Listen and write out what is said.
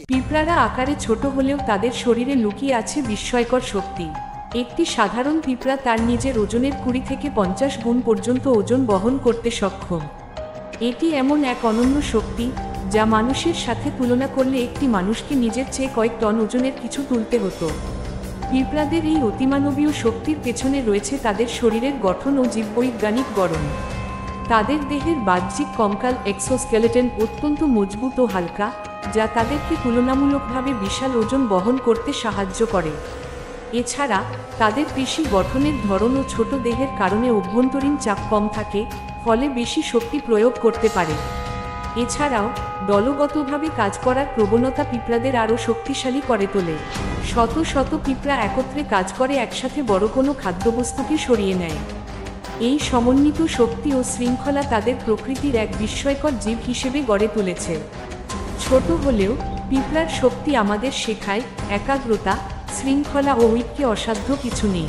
পিঁপড়ারা আকারে ছোট হলেও তাদের শরীরে লুকিয়ে আছে বিস্ময়কর শক্তি। একটি সাধারণ পিঁপড়া তার নিজের ওজনের 20 থেকে 50 গুণ পর্যন্ত ওজন বহন করতে সক্ষম। এটি এমন এক অনন্য শক্তি যা মানুষের সাথে তুলনা করলে একটি মানুষকে নিজের চেয়ে কয়েক টন ওজনের কিছু তুলতে হতো। পিঁপড়াদের এই অতিমানবীয় শক্তির পেছনে রয়েছে তাদের শরীরের গঠন ও জীববৈজ্ঞানিক গড়ন। তাদের দেহের বাহ্যিক কঙ্কাল এক্সোস্কেলেটন অত্যন্ত মজবুত ও হালকা, যা তাদেরকে তুলনামূলকভাবে বিশাল ওজন বহন করতে সাহায্য করে। এছাড়া তাদের পেশি গঠনের ধরন ও ছোট দেহের কারণে অভ্যন্তরীণ চাপ কম থাকে, ফলে বেশি শক্তি প্রয়োগ করতে পারে। এছাড়াও দলগতভাবে কাজ করার প্রবণতা পিঁপড়াদের আরও শক্তিশালী করে তোলে। শত শত পিঁপড়া একত্রে কাজ করে একসাথে বড় কোনো খাদ্যবস্তুকে সরিয়ে নেয়। এই সমন্বিত শক্তি ও শৃঙ্খলা তাদের প্রকৃতির এক বিস্ময়কর জীব হিসেবে গড়ে তুলেছে। ছোট হলেও পিঁপড়ার শক্তি আমাদের শেখায় একাগ্রতা, শৃঙ্খলা ও ঐক্যে অসাধ্য কিছু নেই।